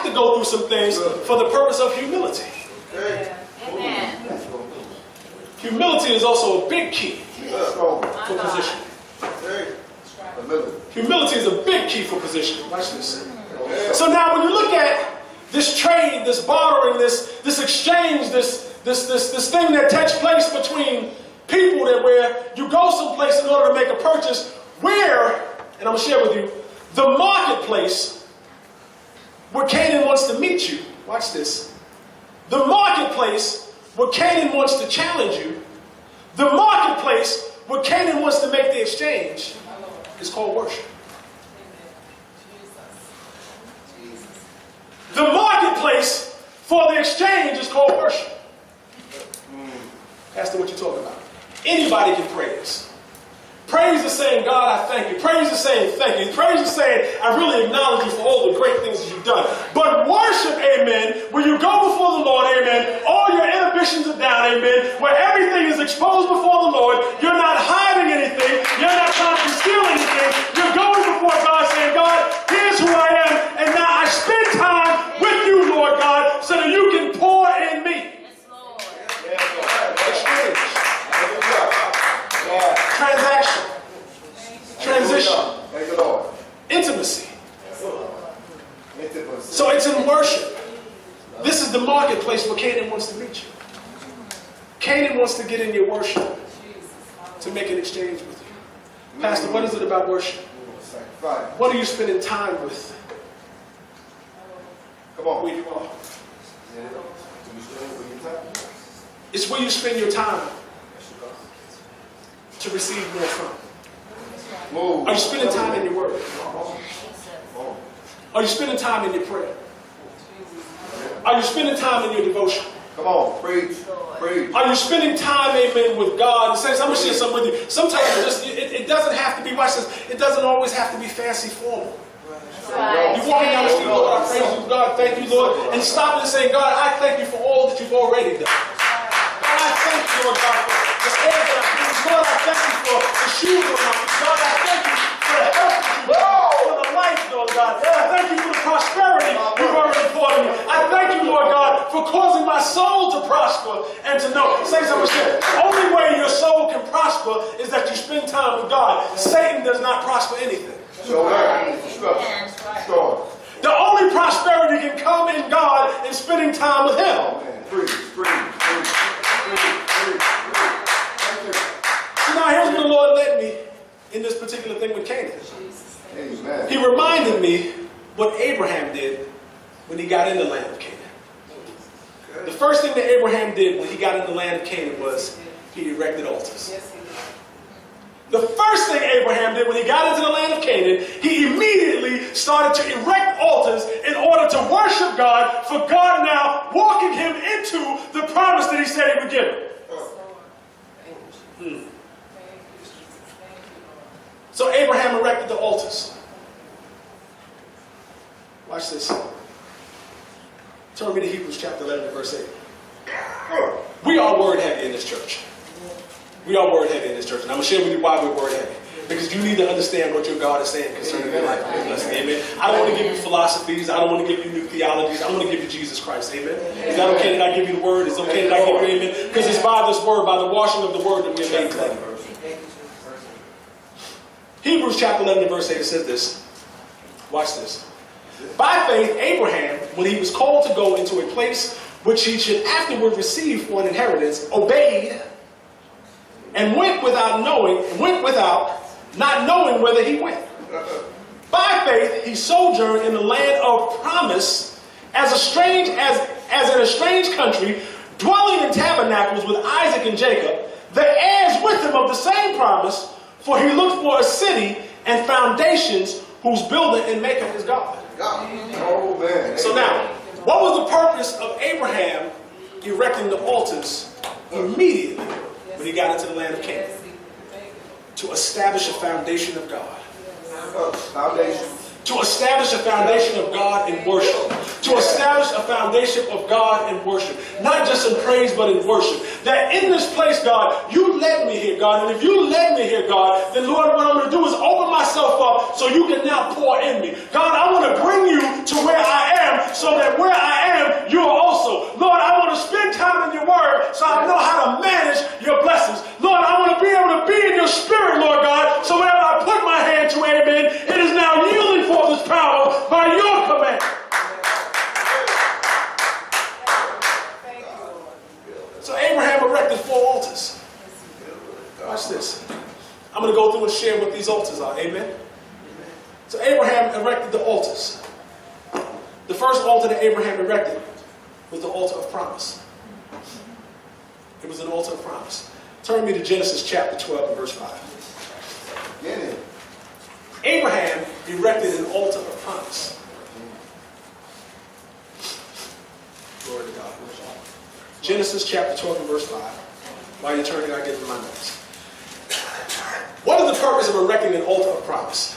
have to go through some things for the purpose of humility. Amen. Humility is also a big key for position. Humility is a big key for position. Watch this. So now when you look at this trade, this bartering, this exchange, this thing that takes place between people, that where you go someplace in order to make a purchase, where, and I'm going to share with you, the marketplace where Canaan wants to meet you. Watch this. The marketplace where Canaan wants to challenge you. The marketplace where Canaan wants to make the exchange is called worship. The marketplace for the exchange is called worship. Pastor, what you talking about? Anybody can praise. Praise is saying, God, I thank you. Praise is saying, thank you. Praise is saying, I really acknowledge you for all the great things that you've done. But worship, amen, when you go before the Lord, amen, all your inhibitions are down, amen, where everything is exposed before the Lord, you're not hiding anything, you're not trying to conceal anything, you're going before God saying, God, here's who I am, and now I spend time with you, Lord God, so that you can pour in me. Yes, Lord. Exchange. Transaction. Transition. Intimacy. So it's in worship. This is the marketplace where Canaan wants to meet you. Canaan wants to get in your worship to make an exchange with you. Pastor, what is it about worship? What are you spending time with? Come on. Where you are. It's where you spend your time to receive more from. Are you spending time in your word? Are you spending time in your prayer? Are you spending time in your devotion? Come on, preach, preach. Are you spending time, amen, with God? I'm going to share something with you. Sometimes it doesn't have to be, watch this, it doesn't always have to be fancy formal. You're walking down the street, Lord, I praise you, God, thank you, Lord, and stopping and saying, God, I thank you for all that you've already done. God, I thank you, Lord God, for the air that I breathe. Lord, I thank you for the shoes on my feet. God, I thank you for the health that you've given, for the life, Lord God. I thank you for the prosperity you've already poured in me. I thank you, Lord God, for causing my soul to prosper and to know. Say something. The only way your soul can prosper is that you spend time with God. Satan does not prosper anything. The only prosperity can come in God in spending time with Him. So now here's where the Lord led me in this particular thing with Canaan. Amen. He reminded me what Abraham did when he got in the land of Canaan. The first thing that Abraham did when he got in the land of Canaan was he erected altars. The first thing Abraham did when he got into the land of Canaan, he immediately started to erect altars in order to worship God, for God now walking him into the promise that he said he would give him. So Abraham erected the altars. Watch this. Turn me to Hebrews chapter 11, verse 8. We are word heavy in this church. We are word heavy in this church. And I'm going to share with you why we're word heavy. Because you need to understand what your God is saying concerning your life. Amen. I don't want to give you philosophies. I don't want to give you new theologies. I want to give you Jesus Christ. Amen. Is that okay that I give you the word? It's okay that I give you amen? Because it's by this word, by the washing of the word, that we are made clean. Hebrews chapter 11 verse 8 says this. Watch this. By faith, Abraham, when he was called to go into a place which he should afterward receive for an inheritance, obeyed and went without not knowing whither he went. By faith, he sojourned in the land of promise as in a strange country, dwelling in tabernacles with Isaac and Jacob, the heirs with him of the same promise, for he looked for a city and foundations whose builder and maker is God. So now, what was the purpose of Abraham erecting the altars immediately when he got into the land of Canaan? To establish a foundation of God. To establish a foundation of God in worship. To establish a foundation of God and worship. Not just in praise, but in worship. That in this place, God, you led me here, God. And if you led me here, God, then Lord, what I'm going to do is open myself up so you can now pour in me. God, I want to bring you to where I am so that where I am, you are also. Lord, I want to spend time in your word so I know how to manage your blessings. Lord, I want to be able to be in your spirit, Lord God, so whenever I put my hand to amen, it is now yielding for this power by your command. So Abraham erected 4 altars. Watch this. I'm going to go through and share what these altars are. Amen. So Abraham erected the altars. The first altar that Abraham erected was the altar of promise. It was an altar of promise. Turn me to Genesis chapter 12 and verse 5. Get it. Abraham erected an altar of promise. Glory to God. Genesis chapter 12 and verse 5. While you're turning, I get to my notes. What is the purpose of erecting an altar of promise?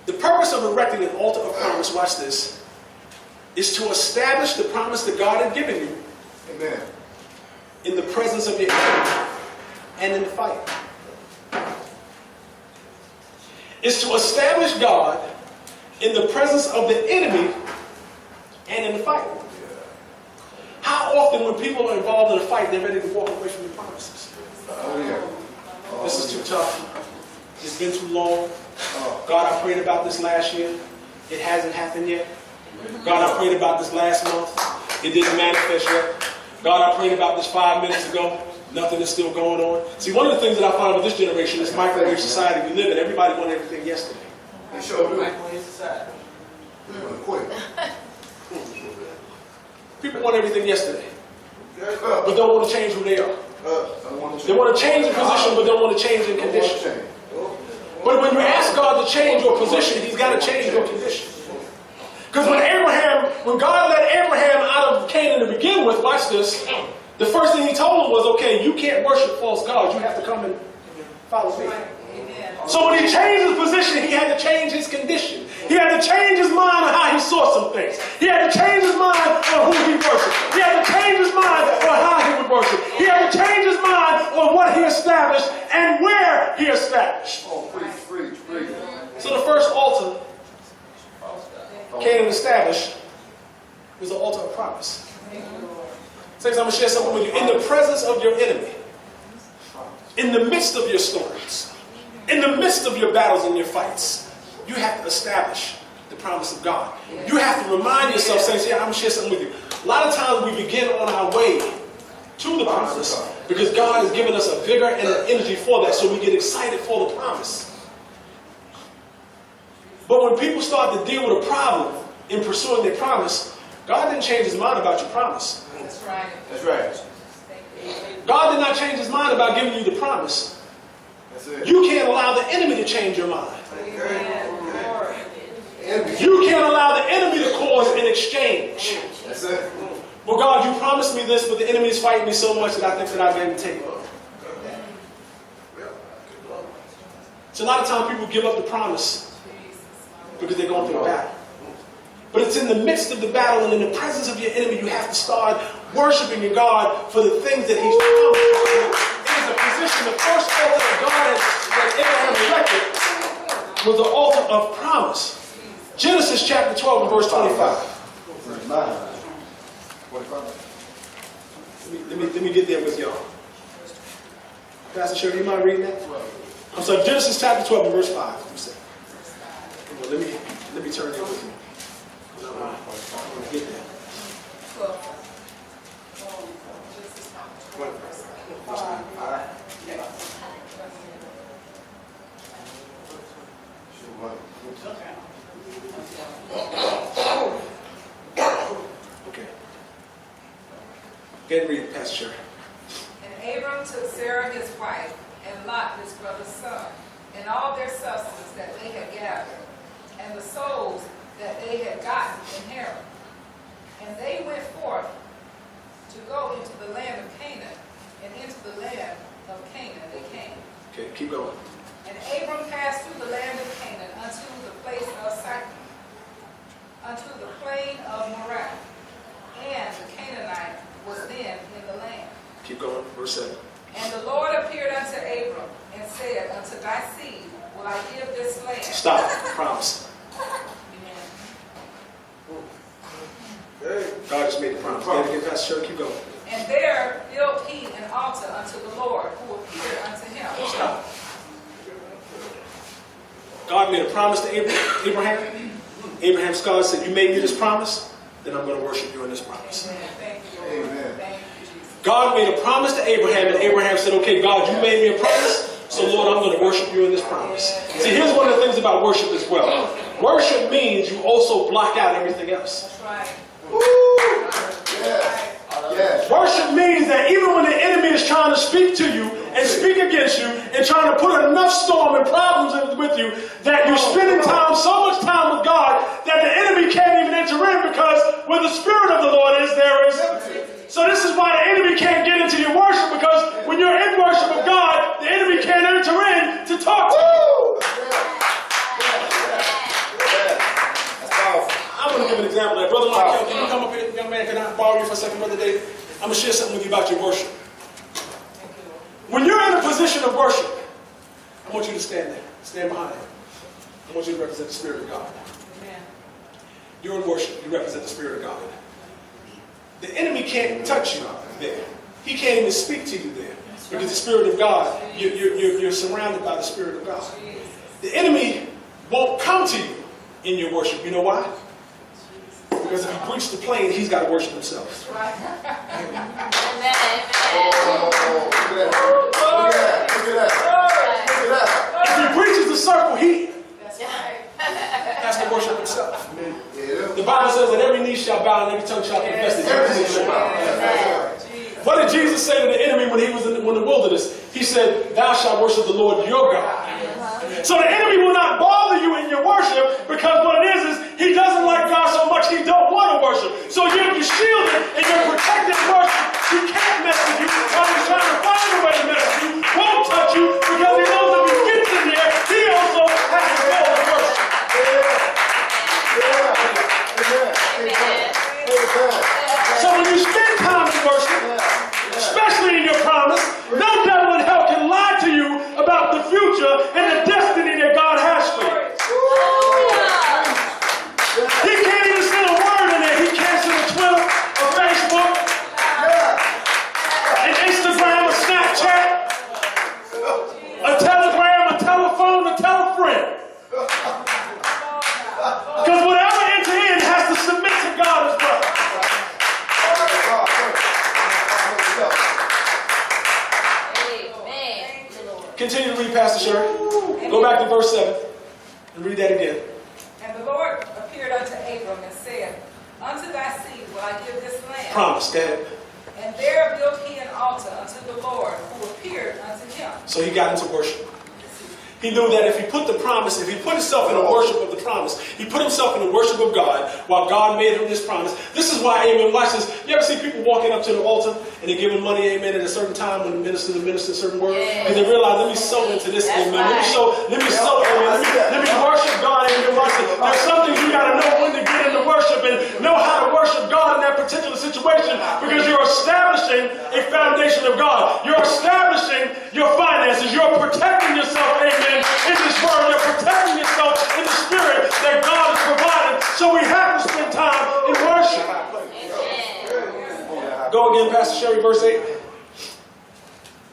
The purpose of erecting an altar of promise, watch this, is to establish the promise that God had given you. Amen. In the presence of your enemy and in the fight. Is to establish God in the presence of the enemy and in the fight. How often when people are involved in a fight, they're ready to walk away from the promises? Oh, yeah. This is too tough. It's been too long. God, I prayed about this last year. It hasn't happened yet. God, I prayed about this last month. It didn't manifest yet. God, I prayed about this 5 minutes ago. Nothing is still going on. See, one of the things that I find with this generation is microwave society we live in. Everybody wants everything yesterday. They sure do. Microwave society. Quick. People want everything yesterday, but don't want to change who they are. They want to change the position, but don't want to change the condition. But when you ask God to change your position, He's got to change your condition. Because when God let Abraham out of Canaan to begin with, watch this, the first thing He told him was, okay, you can't worship false gods. You have to come and follow me. So when He changed his position, he had to change his condition. He had to change his mind on how he saw some things. He had to change his mind on who he worshiped. He had to change his mind on how he would worship. He had to change his mind on what he established and where he established. Oh, preach. So the first altar Canaan established was the altar of promise. Saints, I'm going to share something with you. In the presence of your enemy, in the midst of your storms, in the midst of your battles and your fights, you have to establish the promise of God. You have to remind yourself, saints, I'm going to share something with you. A lot of times we begin on our way to the promise because God has given us a vigor and an energy for that, so we get excited for the promise. But when people start to deal with a problem in pursuing their promise, God didn't change His mind about your promise. That's right. That's right. God did not change His mind about giving you the promise. That's it. You can't allow the enemy to change your mind. Envy. You can't allow the enemy to cause an exchange. That's it. Well, God, you promised me this, but the enemy is fighting me so much that I think that I didn't take it. So a lot of times people give up the promise because they're going through a battle. But it's in the midst of the battle and in the presence of your enemy, you have to start worshiping your God for the things that He's promised. It is a position, the first altar that God that Abraham erected was the altar of promise. Genesis chapter 12 and verse 25. Verse 9. 25. Let me get there with y'all. Pastor Sherry, you mind reading that? I'm sorry, Genesis chapter 12 and verse 5. Let me turn there with you. I'm going to get there. Okay. Go ahead and read it, Pastor Sherry. And Abram took Sarah his wife, and Lot his brother's son, and all their substance that they had gathered, and the souls that they had gotten in Haran. And they went forth to go into the land of Canaan, and into the land of Canaan they came. Okay, keep going. And Abram passed through the land of Canaan unto the place of Sichem, unto the plain of Moreh. Verse 7. And the Lord appeared unto Abram and said, Unto thy seed will I give this land. Stop. Promise. God just made the promise. Again, Pastor Shirley, keep going. And there built he an altar unto the Lord, who appeared unto him. Stop. God made a promise to Abraham. Abraham's God said, you made me this promise, then I'm going to worship you in this promise. Amen. Thank you, Lord. Amen. Thank you, Jesus. God made a promise to Abraham, and Abraham said, okay, God, you made me a promise, so Lord, I'm going to worship you in this promise. See, here's one of the things about worship as well. Worship means you also block out everything else. That's right. Yes. Yes. Worship means that even when the enemy is trying to speak to you and speak against you and trying to put enough storm and problems with you that you're spending time, so much time with God that the enemy can't even enter in, because where the Spirit of the Lord is, there is. So this is why the enemy can't get into your worship, because when you're in worship of God, the enemy can't enter in to talk to you. I'm going to give an example of that. Brother Michael, can you come up here, young man? Can I borrow you for a second, Brother David? I'm going to share something with you about your worship. When you're in a position of worship, I want you to stand there. Stand behind him. I want you to represent the Spirit of God. Amen. You're in worship. You represent the Spirit of God. The enemy can't touch you there. He can't even speak to you there. Because the Spirit of God, you're surrounded by the Spirit of God. The enemy won't come to you in your worship. You know why? Because if he breaks the plane, he's got to worship himself. Right. If he breaches the circle, he That's right. has to worship himself. The Bible says that every knee shall bow and every tongue shall confess that Jesus is Lord. What did Jesus say to the enemy when he was in the wilderness? He said, thou shalt worship the Lord your God. So the enemy will not bother you in your worship, because what it is he doesn't like God so much he don't want to worship. So you're shielded and you're protected in worship. He can't mess with you. While he's trying to find a way to mess with you, won't touch you, because he knows if he gets in there, he also has to go to worship. So when you spend time in worship, especially in your promise, no devil in hell can lie to you about the future and the destiny that God has for you. He can't even send a word in there. He can't send a Twitter, a Facebook, an Instagram, a Snapchat, a Telegram, a telephone, a telefriend. Because whatever enter in has to submit to God as well. Continue to read, Pastor Sherry. Go back to verse 7 and read that again. And the Lord appeared unto Abram and said, Unto thy seed will I give this land. Promise, go ahead. And there built he an altar unto the Lord, who appeared unto him. So he got into worship. He knew that if he put the promise, if he put himself in the worship of the promise, he put himself in the worship of God while God made him this promise. This is why, amen, watch this. You ever see people walking up to the altar and they're giving money, amen, at a certain time when the minister a certain word? And they realize, let me sow into this, amen. Let me sow, amen. Let me worship God, amen. Watch this. There's some things you got to know when to get into worship and know how to worship God in that particular situation, because you're establishing a foundation of God. You're establishing your finances. You're protecting yourself, amen, in this word. You're protecting yourself in the spirit that God has provided. So we have to spend time in worship. Go again, Pastor Sherry, verse 8.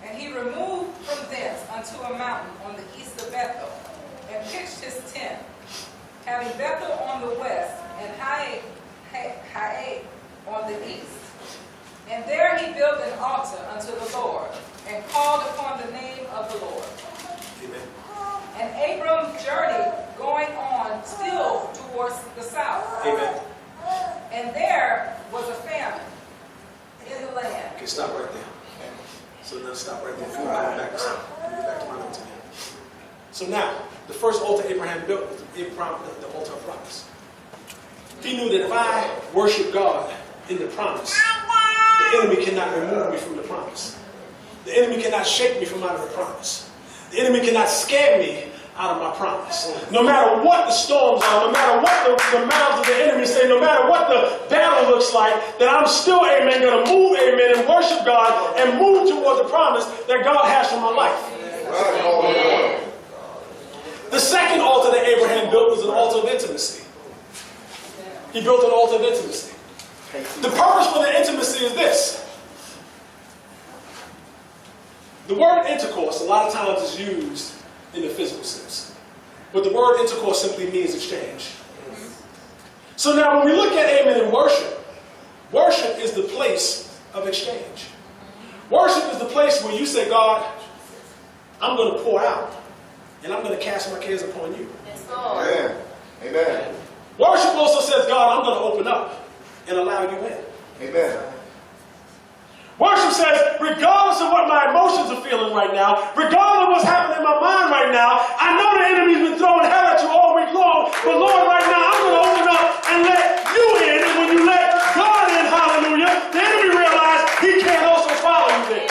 And he removed from thence unto a mountain on the east of Bethel, and pitched his tent, having Bethel on the west, and Hai on the east. And there he built an altar unto the Lord, and called upon the name of the Lord. Amen. And Abram journeyed, going on still towards the south. Amen. And there was a famine in the land. Okay, stop right there. So let's stop right there. Go back to my notes again. So now, the first altar Abraham built was the altar of promise. He knew that if I worship God in the promise, the enemy cannot remove me from the promise. The enemy cannot shake me from out of the promise. The enemy cannot scare me out of my promise. No matter what the storms are, no matter what the mouths of the enemy say, no matter what the battle battle looks like, then I'm still, amen, going to move, amen, and worship God and move toward the promise that God has for my life. The second altar that Abraham built was an altar of intimacy. He built an altar of intimacy. The purpose for the intimacy is this. The word intercourse a lot of times is used in the physical sense. But the word intercourse simply means exchange. So now when we look at amen in worship, worship is the place of exchange. Worship is the place where you say, God, I'm going to pour out and I'm going to cast my cares upon you. Amen. Amen. Worship also says, God, I'm going to open up and allow you in. Amen. Worship says, regardless of what my emotions are feeling right now, regardless of what's happening in my mind right now, I know the enemy's been throwing hell at you all week long, but Lord, right now, I'm going to open up and let you in. And when you let God in, hallelujah, the enemy realizes he can't also follow you there.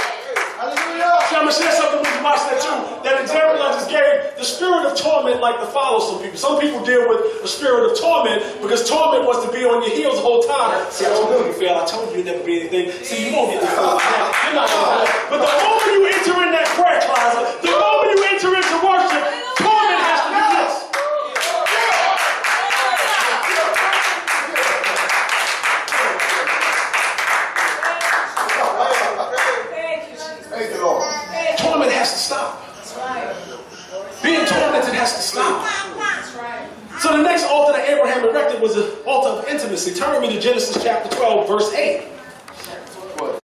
Hallelujah. See, I'm going to share something with you, watch that too. That example I just gave, the spirit of torment like to follow some people. Some people deal with a spirit of torment because torment wants to be on your heels the whole time. See, I told you you fail. I told you you'd never be anything. See, you won't get the full. You're not going to. But the moment you enter in that prayer closet, the moment you enter into worship, torment has to be this. Thank you, Jesus. Thank you, Lord. Torment has to stop. That's right. Being tormented has to stop. That's right. So the next altar that Abraham erected was an altar of intimacy. Turn with me to Genesis chapter 12, verse 8.